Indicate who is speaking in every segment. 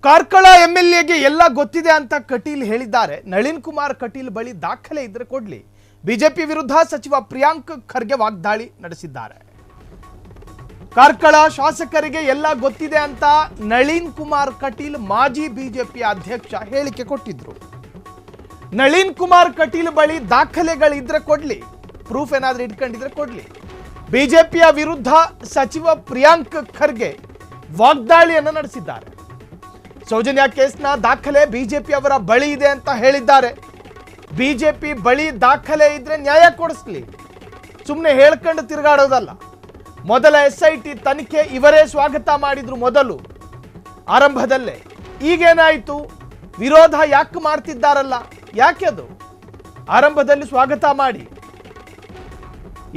Speaker 1: ಕಾರ್ಕಳ ಎಂಎಲ್ಎಗೆ ಎಲ್ಲ ಗೊತ್ತಿದೆ ಅಂತ ಕಟೀಲ್ ಹೇಳಿದ್ದಾರೆ. ನಳಿನ್ ಕುಮಾರ್ ಕಟೀಲ್ ಬಳಿ ದಾಖಲೆ ಇದ್ರೆ ಕೊಡ್ಲಿ. ಬಿಜೆಪಿ ವಿರುದ್ಧ ಸಚಿವ ಪ್ರಿಯಾಂಕ್ ಖರ್ಗೆ ವಾಗ್ದಾಳಿ ನಡೆಸಿದ್ದಾರೆ. ಕಾರ್ಕಳ ಶಾಸಕರಿಗೆ ಎಲ್ಲ ಗೊತ್ತಿದೆ ಅಂತ ನಳಿನ್ ಕುಮಾರ್ ಕಟೀಲ್ ಮಾಜಿ ಬಿಜೆಪಿ ಅಧ್ಯಕ್ಷ ಹೇಳಿಕೆ ಕೊಟ್ಟಿದ್ರು. ನಳಿನ್ ಕುಮಾರ್ ಕಟೀಲ್ ಬಳಿ ದಾಖಲೆಗಳಿದ್ರೆ ಕೊಡ್ಲಿ, ಪ್ರೂಫ್ ಏನಾದ್ರೂ ಇಟ್ಕೊಂಡಿದ್ರೆ ಕೊಡ್ಲಿ. ಬಿಜೆಪಿಯ ವಿರುದ್ಧ ಸಚಿವ ಪ್ರಿಯಾಂಕ್ ಖರ್ಗೆ ವಾಗ್ದಾಳಿಯನ್ನು ನಡೆಸಿದ್ದಾರೆ. ಸೌಜನ್ಯ ಕೇಸ್ನ ದಾಖಲೆ ಬಿಜೆಪಿ ಅವರ ಬಳಿ ಇದೆ ಅಂತ ಹೇಳಿದ್ದಾರೆ. ಬಿಜೆಪಿ ಬಳಿ ದಾಖಲೆ ಇದ್ರೆ ನ್ಯಾಯ ಕೊಡಿಸ್ಲಿ, ಸುಮ್ಮನೆ ಹೇಳ್ಕೊಂಡು ತಿರುಗಾಡೋದಲ್ಲ. ಮೊದಲ SIT ತನಿಖೆ ಇವರೇ ಸ್ವಾಗತ ಮಾಡಿದ್ರು ಮೊದಲು ಆರಂಭದಲ್ಲೇ. ಈಗೇನಾಯಿತು? ವಿರೋಧ ಯಾಕೆ ಮಾಡ್ತಿದ್ದಾರಲ್ಲ, ಯಾಕೆ ಅದು? ಆರಂಭದಲ್ಲಿ ಸ್ವಾಗತ ಮಾಡಿ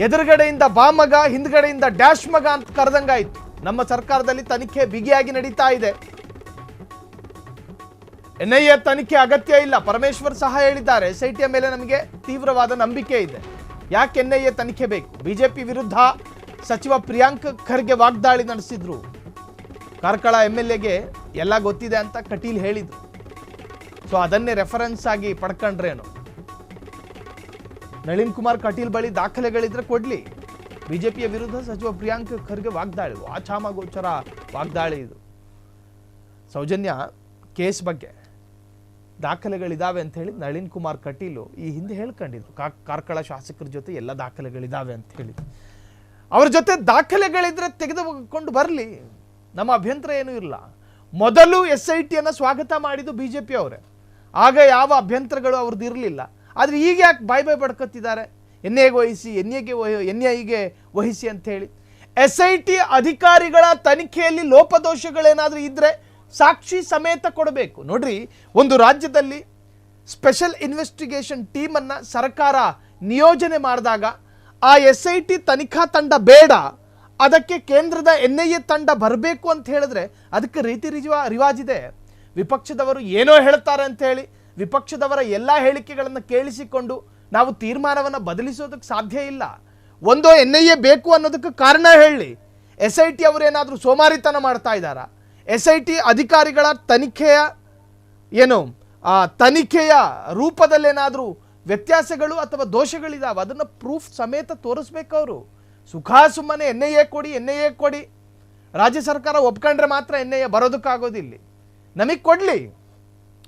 Speaker 1: ಎದುರುಗಡೆಯಿಂದ ಬಾಮಗ, ಹಿಂದ್ಗಡೆಯಿಂದ ಡ್ಯಾಶ್ ಮಗ ಅಂತ ಕರೆದಂಗಾಯ್ತು. ನಮ್ಮ ಸರ್ಕಾರದಲ್ಲಿ ತನಿಖೆ ಬಿಗಿಯಾಗಿ ನಡೀತಾ ಇದೆ. NIA ತನಿಖೆ ಅಗತ್ಯ ಇಲ್ಲ, ಪರಮೇಶ್ವರ್ ಸಹ ಹೇಳಿದ್ದಾರೆ. SIT ಮೇಲೆ ನಮಗೆ ತೀವ್ರವಾದ ನಂಬಿಕೆ ಇದೆ, ಯಾಕೆ NIA ತನಿಖೆ ಬೇಕು? ಬಿಜೆಪಿ ವಿರುದ್ಧ ಸಚಿವ ಪ್ರಿಯಾಂಕ್ ಖರ್ಗೆ ವಾಗ್ದಾಳಿ ನಡೆಸಿದ್ರು. ಕಾರ್ಕಳ MLAಗೆ ಎಲ್ಲ ಗೊತ್ತಿದೆ ಅಂತ ಕಟೀಲ್ ಹೇಳಿದ್ರು. ಸೊ ಅದನ್ನೇ ರೆಫರೆನ್ಸ್ ಆಗಿ ಪಡ್ಕೊಂಡ್ರೇನು? ನಳಿನ್ ಕುಮಾರ್ ಕಟೀಲ್ ಬಳಿ ದಾಖಲೆಗಳಿದ್ರೆ ಕೊಡ್ಲಿ. ಬಿಜೆಪಿಯ ವಿರುದ್ಧ ಸಚಿವ ಪ್ರಿಯಾಂಕ್ ಖರ್ಗೆ ವಾಗ್ದಾಳಿ, ವಾಚಾಮಗೋಚರ ವಾಗ್ದಾಳಿ ಇದು. ಸೌಜನ್ಯ ಕೇಸ್ ಬಗ್ಗೆ ದಾಖಲೆಗಳಿದಾವೆ ಅಂತ ಹೇಳಿ ನಳಿನ್ ಕುಮಾರ್ ಕಟೀಲು ಈ ಹಿಂದೆ ಹೇಳ್ಕೊಂಡಿದ್ರು. ಕಾರ್ಕಳ ಶಾಸಕರ ಜೊತೆ ಎಲ್ಲ ದಾಖಲೆಗಳಿದಾವೆ ಅಂತ ಹೇಳಿ. ಅವ್ರ ಜೊತೆ ದಾಖಲೆಗಳಿದ್ರೆ ತೆಗೆದುಕೊಂಡು ಬರಲಿ, ನಮ್ಮ ಅಭ್ಯಂತರ ಏನೂ ಇಲ್ಲ. ಮೊದಲು SITಯನ್ನು ಸ್ವಾಗತ ಮಾಡಿದ್ದು ಬಿಜೆಪಿ ಅವರೇ, ಆಗ ಯಾವ ಅಭ್ಯಂತರಗಳು ಅವ್ರದ್ದು ಇರಲಿಲ್ಲ. ಆದರೆ ಈಗ ಯಾಕೆ ಬಾಯ್ ಬಡ್ಕತ್ತಿದ್ದಾರೆ? NIAಗೆ ವಹಿಸಿ, NIAಗೆ ವಹಿಸಿ ಅಂತ ಹೇಳಿ. SIT ಅಧಿಕಾರಿಗಳ ತನಿಖೆಯಲ್ಲಿ ಲೋಪದೋಷಗಳೇನಾದರೂ ಇದ್ರೆ ಸಾಕ್ಷಿ ಸಮೇತ ಕೊಡಬೇಕು. ನೋಡ್ರಿ, ಒಂದು ರಾಜ್ಯದಲ್ಲಿ ಸ್ಪೆಷಲ್ ಇನ್ವೆಸ್ಟಿಗೇಷನ್ ಟೀಮನ್ನು ಸರ್ಕಾರ ನಿಯೋಜನೆ ಮಾಡಿದಾಗ ಆ SIT ತನಿಖಾ ತಂಡ ಬೇಡ, ಅದಕ್ಕೆ ಕೇಂದ್ರದ NIA ತಂಡ ಬರಬೇಕು ಅಂತ ಹೇಳಿದ್ರೆ ಅದಕ್ಕೆ ರೀತಿ ರಿವಾಜಿದೆ. ವಿಪಕ್ಷದವರು ಏನೋ ಹೇಳ್ತಾರೆ ಅಂತ ಹೇಳಿ ವಿಪಕ್ಷದವರ ಎಲ್ಲ ಹೇಳಿಕೆಗಳನ್ನು ಕೇಳಿಸಿಕೊಂಡು ನಾವು ತೀರ್ಮಾನವನ್ನು ಬದಲಿಸೋದಕ್ಕೆ ಸಾಧ್ಯ ಇಲ್ಲ. ಒಂದು NIA ಬೇಕು ಅನ್ನೋದಕ್ಕೆ ಕಾರಣ ಹೇಳಿ. SIT ಅವರೇನಾದರೂ ಸೋಮಾರಿತನ ಮಾಡ್ತಾ ಇದ್ದಾರಾ? SIT ಅಧಿಕಾರಿಗಳ ತನಿಖೆಯ ರೂಪದಲ್ಲೇನಾದರೂ ವ್ಯತ್ಯಾಸಗಳು ಅಥವಾ ದೋಷಗಳಿದಾವೆ, ಅದನ್ನು ಪ್ರೂಫ್ ಸಮೇತ ತೋರಿಸ್ಬೇಕು ಅವರು. ಸುಮ್ಮನೆ NIA ಕೊಡಿ, ರಾಜ್ಯ ಸರ್ಕಾರ ಒಪ್ಕೊಂಡ್ರೆ ಮಾತ್ರ NIA ಬರೋದಕ್ಕಾಗೋದಿಲ್ಲ. ನಮಗೆ ಕೊಡಲಿ.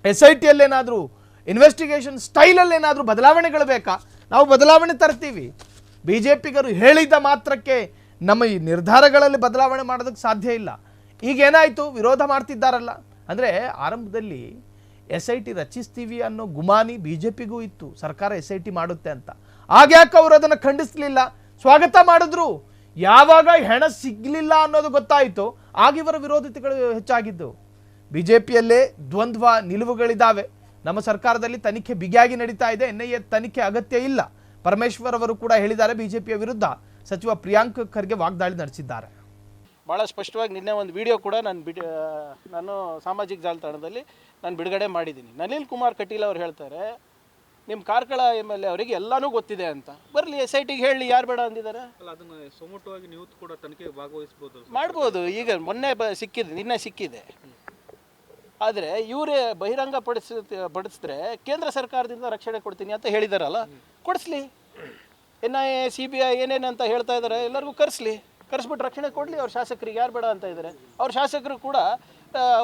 Speaker 1: SITಯಲ್ಲೇನಾದರೂ ಇನ್ವೆಸ್ಟಿಗೇಷನ್ ಸ್ಟೈಲಲ್ಲೇನಾದರೂ ಬದಲಾವಣೆಗಳು ಬೇಕಾ? ನಾವು ಬದಲಾವಣೆ ತರ್ತೀವಿ. ಬಿಜೆಪಿಗರು ಹೇಳಿದ ಮಾತ್ರಕ್ಕೆ ನಮ್ಮ ಈ ನಿರ್ಧಾರಗಳಲ್ಲಿ ಬದಲಾವಣೆ ಮಾಡೋದಕ್ಕೆ ಸಾಧ್ಯ ಇಲ್ಲ. ಈಗೇನಾಯಿತು? ವಿರೋಧ ಮಾಡ್ತಿದ್ದಾರಲ್ಲ. ಅಂದರೆ ಆರಂಭದಲ್ಲಿ SIT ರಚಿಸ್ತೀವಿ ಅನ್ನೋ ಗುಮಾನಿ ಬಿಜೆಪಿಗೂ ಇತ್ತು, ಸರ್ಕಾರ SIT ಮಾಡುತ್ತೆ ಅಂತ. ಆಗ್ಯಾಕೆ ಅವರು ಅದನ್ನು ಖಂಡಿಸಲಿಲ್ಲ, ಸ್ವಾಗತ ಮಾಡಿದ್ರು. ಯಾವಾಗ ಹೆಣ ಸಿಗಲಿಲ್ಲ ಅನ್ನೋದು ಗೊತ್ತಾಯಿತು, ಆಗ ಇವರ ವಿರೋಧಿಗಳು ಹೆಚ್ಚಾಗಿದ್ದು. ಬಿಜೆಪಿಯಲ್ಲೇ ದ್ವಂದ್ವ ನಿಲುವುಗಳಿದ್ದಾವೆ. ನಮ್ಮ ಸರ್ಕಾರದಲ್ಲಿ ತನಿಖೆ ಬಿಗಿಯಾಗಿ ನಡೀತಾ ಇದೆ, NIA ತನಿಖೆ ಅಗತ್ಯ ಇಲ್ಲ. ಪರಮೇಶ್ವರ್ ಅವರು ಕೂಡ ಹೇಳಿದ್ದಾರೆ. ಬಿಜೆಪಿಯ ವಿರುದ್ಧ ಸಚಿವ ಪ್ರಿಯಾಂಕ್ ಖರ್ಗೆ ವಾಗ್ದಾಳಿ ನಡೆಸಿದ್ದಾರೆ.
Speaker 2: ಭಾಳ ಸ್ಪಷ್ಟವಾಗಿ ನಿನ್ನೆ ಒಂದು ವಿಡಿಯೋ ಕೂಡ ನಾನು ಸಾಮಾಜಿಕ ಜಾಲತಾಣದಲ್ಲಿ ನಾನು ಬಿಡುಗಡೆ ಮಾಡಿದ್ದೀನಿ. ನಳಿನ್ ಕುಮಾರ್ ಕಟೀಲ್ ಅವರು ಹೇಳ್ತಾರೆ, ನಿಮ್ಮ ಕಾರ್ಕಳ MLA ಅವರಿಗೆ ಎಲ್ಲನೂ ಗೊತ್ತಿದೆ ಅಂತ. ಬರಲಿ, SITಗೆ ಹೇಳಿ, ಯಾರು ಬೇಡ ಅಂದಿದ್ದಾರೆ?
Speaker 3: ಅದನ್ನು ಸುಮೋಟವಾಗಿ ನೀವು ಕೂಡ ತನಿಖೆಗೆ ಭಾಗವಹಿಸ್ಬೋದು,
Speaker 2: ಮಾಡ್ಬೋದು. ಈಗ ನಿನ್ನೆ ಸಿಕ್ಕಿದೆ. ಆದರೆ ಇವರೇ ಬಹಿರಂಗ ಪಡಿಸಿದ್ರೆ ಕೇಂದ್ರ ಸರ್ಕಾರದಿಂದ ರಕ್ಷಣೆ ಕೊಡ್ತೀನಿ ಅಂತ ಹೇಳಿದಾರಲ್ಲ, ಕೊಡಿಸ್ಲಿ. NIA CBI ಏನೇನಂತ ಹೇಳ್ತಾ ಇದ್ದಾರೆ, ಎಲ್ಲರಿಗೂ ಕರೆಸ್ಬಿಟ್ಟು ರಕ್ಷಣೆ ಕೊಡಲಿ. ಅವ್ರ ಶಾಸಕರಿಗೆ ಯಾರು ಬೇಡ ಅಂತ ಇದ್ದಾರೆ? ಅವ್ರ ಶಾಸಕರು ಕೂಡ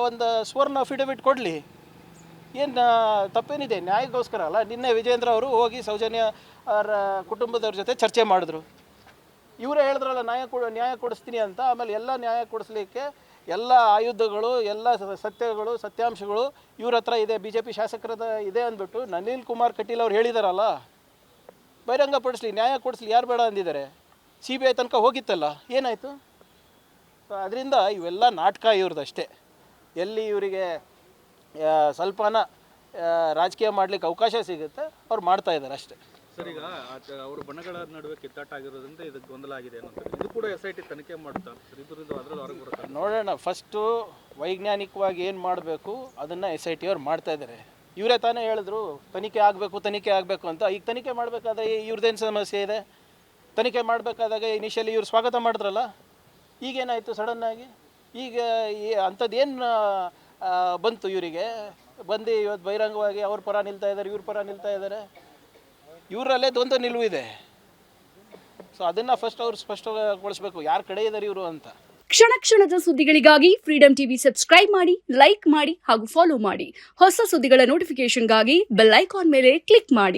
Speaker 2: ಒಂದು ಸ್ವರ್ಣ ಅಫಿಡವಿಟ್ ಕೊಡಲಿ. ಏನು ತಪ್ಪೇನಿದೆ? ನ್ಯಾಯಕ್ಕೋಸ್ಕರ ಅಲ್ಲ. ನಿನ್ನೆ ವಿಜೇಂದ್ರ ಅವರು ಹೋಗಿ ಸೌಜನ್ಯ ಅವರ ಕುಟುಂಬದವ್ರ ಜೊತೆ ಚರ್ಚೆ ಮಾಡಿದ್ರು. ಇವರೇ ಹೇಳಿದ್ರಲ್ಲ ನ್ಯಾಯ ಕೊಡಿಸ್ತೀನಿ ಅಂತ. ಆಮೇಲೆ ಎಲ್ಲ ನ್ಯಾಯ ಕೊಡಿಸ್ಲಿಕ್ಕೆ ಎಲ್ಲ ಆಯುಧಗಳು, ಎಲ್ಲ ಸತ್ಯಾಂಶಗಳು ಇವ್ರ ಹತ್ರ ಇದೆ, BJP ಶಾಸಕರದ ಇದೆ ಅಂದ್ಬಿಟ್ಟು ನಳಿನ್ ಕುಮಾರ್ ಕಟೀಲ್ ಅವ್ರು ಹೇಳಿದಾರಲ್ಲ, ಬಹಿರಂಗಪಡಿಸ್ಲಿ, ನ್ಯಾಯ ಕೊಡಿಸ್ಲಿ. ಯಾರು ಬೇಡ ಅಂದಿದ್ದಾರೆ? CBI ತನಕ ಹೋಗಿತ್ತಲ್ಲ, ಏನಾಯಿತು? ಅದರಿಂದ ಇವೆಲ್ಲ ನಾಟಕ ಇವ್ರದ್ದಷ್ಟೇ. ಎಲ್ಲಿ ಇವರಿಗೆ ಸ್ವಲ್ಪನ ರಾಜಕೀಯ ಮಾಡಲಿಕ್ಕೆ ಅವಕಾಶ ಸಿಗುತ್ತೆ ಅವ್ರು ಮಾಡ್ತಾ ಇದ್ದಾರೆ ಅಷ್ಟೇ.
Speaker 3: ಸರ್, ಈಗ ಅವರು ಬಣಗಳ ನಡುವೆ ಕಿತ್ತಾಟ ಆಗಿರೋದ್ರಿಂದ ಇದಕ್ಕೆ ಗೊಂದಲ ಆಗಿದೆ ಅನ್ನೋದು. ಇದು ಕೂಡ SIT ತನಿಖೆ ಮಾಡುತ್ತಾ ಇದರಿಂದ ಅದರಲ್ಲಿ ಹೊರಗೆ ಬರುತ್ತೆ?
Speaker 2: ನೋಡೋಣ. ಫಸ್ಟು ವೈಜ್ಞಾನಿಕವಾಗಿ ಏನು ಮಾಡಬೇಕು ಅದನ್ನು SIT ಅವ್ರು ಮಾಡ್ತಾ ಇದ್ದಾರೆ. ಇವರೇ ತಾನೇ ಹೇಳಿದ್ರು ತನಿಖೆ ಆಗಬೇಕು ಅಂತ. ಈಗ ತನಿಖೆ ಮಾಡಬೇಕಾದ್ರೆ ಇವ್ರದ್ದೇನು ಸಮಸ್ಯೆ ಇದೆ? ತನಿಖೆ ಮಾಡಬೇಕಾದಾಗ ಇನಿಷಿಯಲಿ ಇವ್ರು ಸ್ವಾಗತ ಮಾಡಿದ್ರಲ್ಲ, ಈಗೇನಾಯಿತು ಸಡನ್ನಾಗಿ? ಈಗ ಅಂಥದ್ದೇನು ಬಂತು ಇವರಿಗೆ, ಬಂದು ಇವತ್ತು ಬಹಿರಂಗವಾಗಿ ಅವ್ರ ಪರ ನಿಲ್ತಾ ಇದ್ದಾರೆ, ಇವ್ರ ಪರ ನಿಲ್ತಾ ಇದ್ದಾರೆ. ಇವರಲ್ಲೇ ದ್ವಂದ್ವ ನಿಲುವು ಇದೆ. ಸೊ ಅದನ್ನು ಫಸ್ಟ್ ಅವ್ರು ಸ್ಪಷ್ಟಗೊಳಿಸ್ಬೇಕು, ಯಾರ ಕಡೆ ಇದ್ದಾರೆ ಇವರು ಅಂತ.
Speaker 4: ಕ್ಷಣ ಕ್ಷಣದ ಸುದ್ದಿಗಳಿಗಾಗಿ ಫ್ರೀಡಂ ಟಿವಿ ಸಬ್ಸ್ಕ್ರೈಬ್ ಮಾಡಿ, ಲೈಕ್ ಮಾಡಿ ಹಾಗೂ ಫಾಲೋ ಮಾಡಿ. ಹೊಸ ಸುದ್ದಿಗಳ ನೋಟಿಫಿಕೇಶನ್ಗಾಗಿ ಬೆಲ್ ಐಕಾನ್ ಮೇಲೆ ಕ್ಲಿಕ್ ಮಾಡಿ.